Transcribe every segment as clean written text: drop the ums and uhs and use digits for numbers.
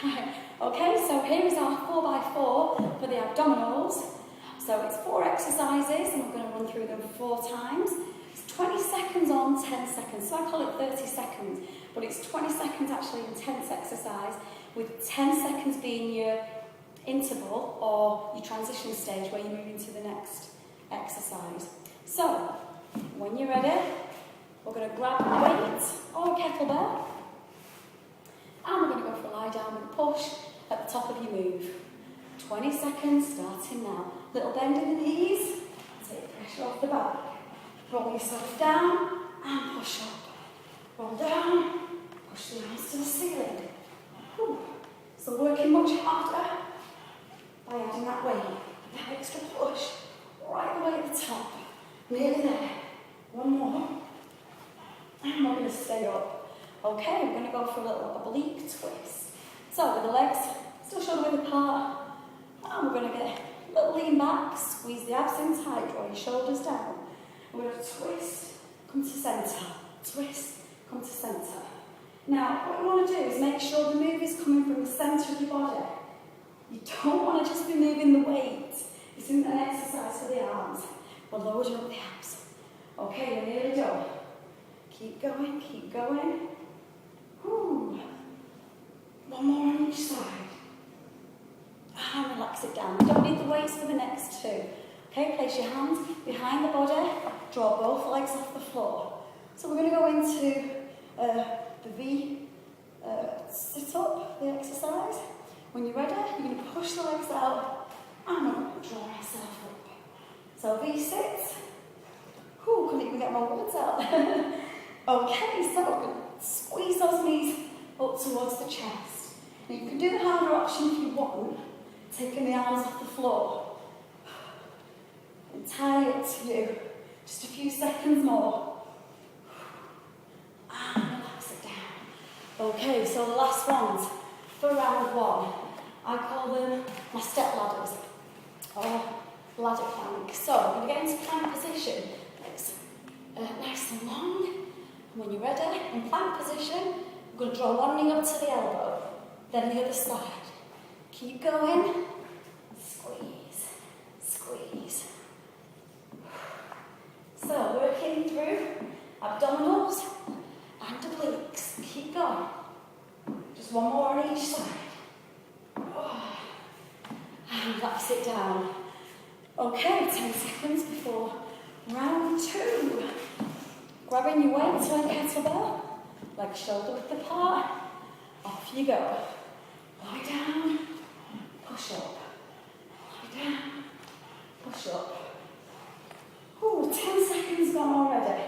Okay, so here is our 4x4 for the abdominals. So it's 4 exercises and we're going to run through them 4 times. It's 20 seconds on, 10 seconds. So I call it 30 seconds, but it's 20 seconds actually intense exercise, with 10 seconds being your interval or your transition stage where you move into the next exercise. So when you're ready, we're going to grab a weight or a kettlebell and we're going to go for a lie down and push at the top of your move. 20 seconds starting now. Little bend in the knees, take pressure off the back. Roll yourself down and push up. Roll down, push the arms to the ceiling. Whew. So working much harder by adding that weight, that extra push, right the way at the top. Nearly there. One more. And we're going to stay up. Okay, we're going to go for a little oblique twist. So with the legs still shoulder width apart, and we're going to get a little lean back, squeeze the abs in tight, draw your shoulders down. We're going to twist, come to centre, twist, come to centre. Now, what you want to do is make sure the move is coming from the centre of your body. You don't want to just be moving the weight. This isn't an exercise for the arms. We're loading up the abs. Okay, you're nearly done. Keep going, keep going. Whew. One more on each side. And relax it down. You don't need the weights for the next 2. Okay, place your hands behind the body, draw both legs off the floor. So we're going to go into the V sit-up, the exercise. When you're ready, you're going to push the legs out and we're going to draw ourselves up. So V-sit. Whew, couldn't even get my words out. Okay, so we're going to squeeze those knees up towards the chest. Now you can do the harder option if you want, taking the arms off the floor. Entirely up to you. Just a few seconds more. And relax it down. Okay, so the last ones for round 1. I call them my step ladders or ladder plank. So I'm going to get into plank position. Legs nice and long. And when you're ready, in plank position, we're going to draw one knee up to the elbow, then the other side. Keep going. Squeeze, squeeze. So working through abdominals and obliques. Keep going. Just one more on each side. And relax it down. Okay, 10 seconds before round 2. Grabbing your weights or a kettlebell, legs shoulder width apart. Off you go. Lie down, push up. Lie down, push up. Ooh, 10 seconds gone already.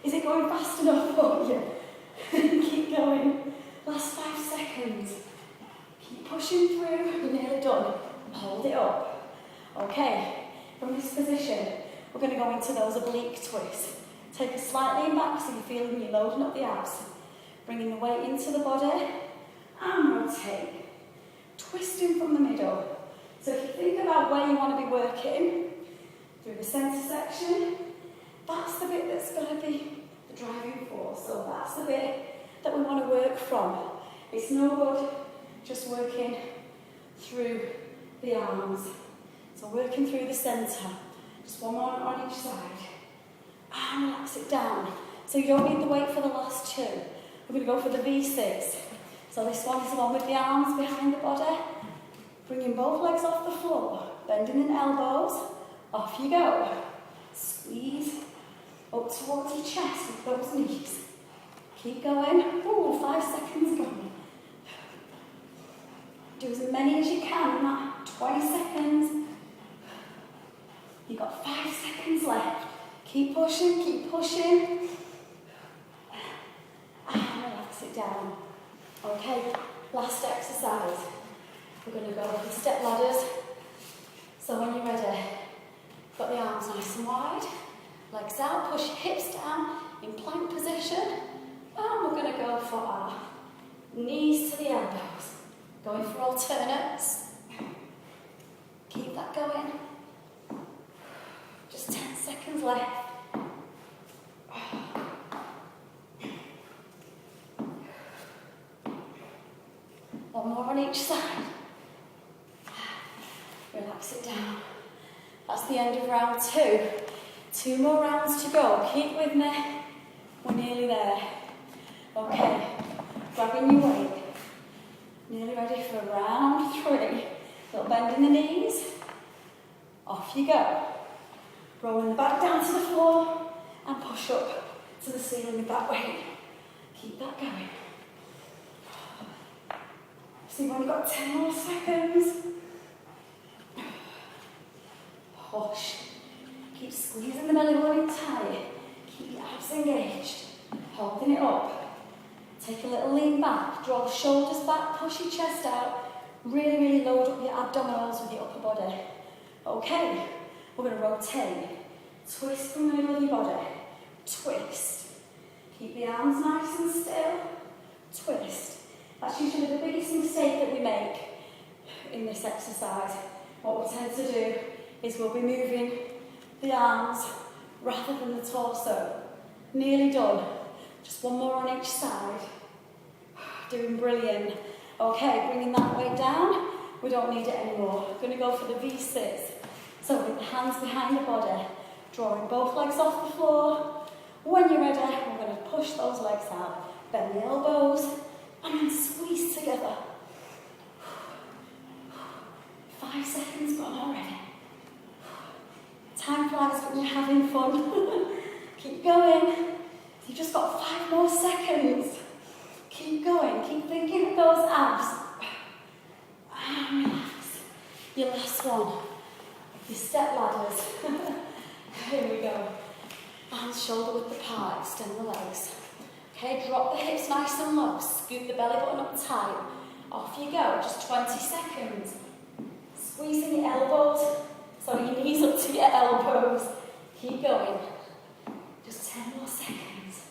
Is it going fast enough for you? Keep going. Last 5 seconds. Keep pushing through. You're nearly done. Hold it up. Okay, from this position, we're going to go into those oblique twists. Take a slight lean back so you're feeling you're loading up the abs. Bringing the weight into the body and rotate. Twisting from the middle. So if you think about where you want to be working, through the centre section, that's the bit that's going to be the driving force. So that's the bit that we want to work from. It's no good just working through the arms. So working through the centre. Just one more on each side. And relax it down. So you don't need the weight for the last 2. We're going to go for the V6. So this one is the one with the arms behind the body. Bringing both legs off the floor. Bending in elbows. Off you go. Squeeze up towards your chest with those knees. Keep going. Ooh, 5 seconds gone. Do as many as you can in that 20 seconds. You've got 5 seconds left. Keep pushing, keep pushing. And relax it down. Okay, last exercise. We're going to go with step ladders. So when you're ready, got the arms nice and wide, legs out, push hips down in plank position. And we're going to go for our knees to the elbows. Going for alternates. Keep that going. Just 10 seconds left. each side. Relax it down. That's the end of round 2. 2 more rounds to go. Keep with me. We're nearly there. Okay, grabbing your weight. Nearly ready for round 3. Little bend in the knees. Off you go. Rolling the back down to the floor and push up to the ceiling with that weight. Keep that going. So you've only got 10 more seconds. Push. Keep squeezing the belly button tight. Keep your abs engaged. Holding it up. Take a little lean back. Draw the shoulders back. Push your chest out. Really, really load up your abdominals with your upper body. Okay. We're going to rotate. Twist from the middle of your body. Twist. Keep the arms nice and still. Twist. That's usually the biggest mistake that we make in this exercise. What we tend to do is we'll be moving the arms rather than the torso. Nearly done. Just one more on each side. Doing brilliant. Okay, bringing that weight down. We don't need it anymore. We're going to go for the V6. So with the hands behind the body, drawing both legs off the floor. When you're ready, we're going to push those legs out. Bend the elbows and then squeeze together. 5 seconds gone already. Time flies when you're having fun. Keep going. You've just got 5 more seconds. Keep going. Keep thinking of those abs. And relax. Your last one. Your step ladders. Here we go. Arms shoulder width apart. Extend the legs. Okay, drop the hips nice and low. Scoop the belly button up tight. Off you go. Just 20 seconds. Squeezing your elbows. So your knees up to your elbows. Keep going. Just 10 more seconds.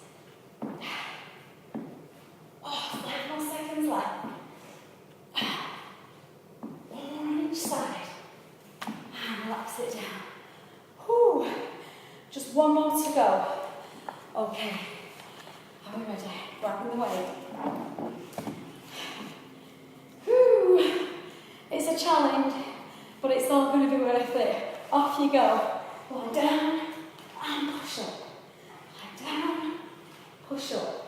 Oh, 5 more seconds left. 1 more on each side. And relax it down. Whew. Just 1 more to go. Okay. Are we ready? Grabbing the weight. Whew. It's a challenge, but it's all going to be worth it. Off you go. Lie down and push up. Lie down, push up.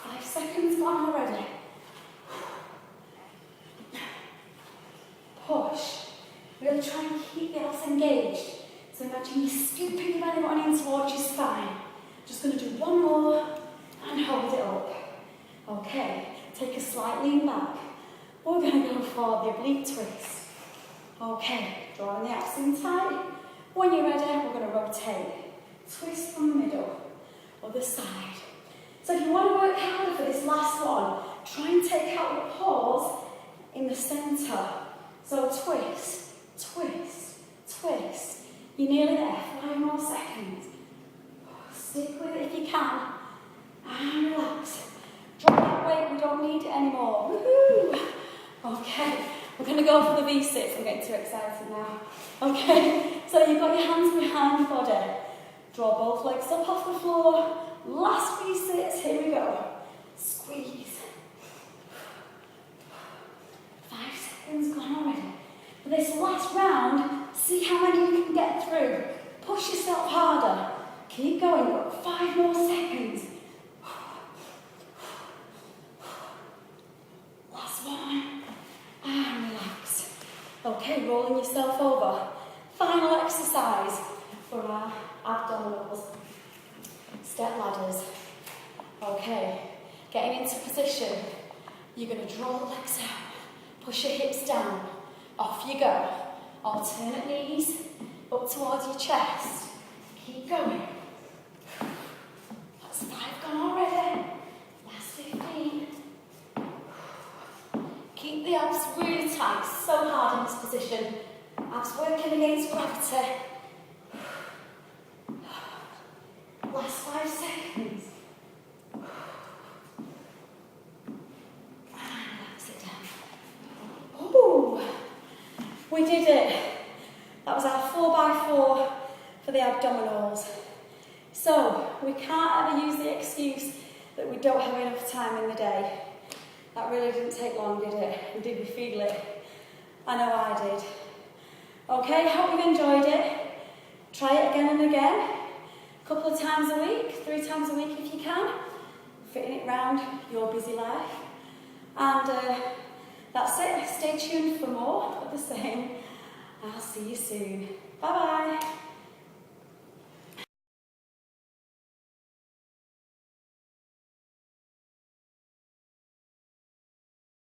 5 seconds gone already. Push. We're going to try and keep the abs engaged. So imagine you're scooping your belly button in towards your spine. Just going to do 1 more and hold it up. Okay, take a slight lean back. We're going to go for the oblique twist. Okay, drawing the abs in tight. When you're ready, we're going to rotate. Twist from the middle, other side. So if you want to work harder for this last one, try and take out the pause in the centre. So twist, twist, twist. You're nearly there. 5 more seconds. Stick with it if you can. And relax. Drop that weight. We don't need it anymore. Woohoo! Okay. We're going to go for the V6. I'm getting too excited now. Okay. So you've got your hands behind the body. Draw both legs up off the floor. Last V6. Here we go. Squeeze. 5 seconds gone already. For this last round, see how many you can get through. Push yourself harder. Keep going. You've got 5 more seconds. Last one. And relax. Okay, rolling yourself over. Final exercise for our abdominals. Step ladders. Okay, getting into position. You're going to draw the legs out. Push your hips down. Off you go. Alternate knees up towards your chest. Keep going. That's 5 gone already. Last 15. Keep the abs really tight. So hard in this position. Abs working against gravity. Last 5 seconds. And relax it down. Ooh. We did it. That was our 4x4 for the abdominals. So, we can't ever use the excuse that we don't have enough time in the day. That really didn't take long, did it? And did we feel it? I know I did. Okay, hope you've enjoyed it. Try it again and again. A couple of times a week, 3 times a week if you can. Fitting it round your busy life. And that's it. Stay tuned for more of the same. I'll see you soon. Bye bye.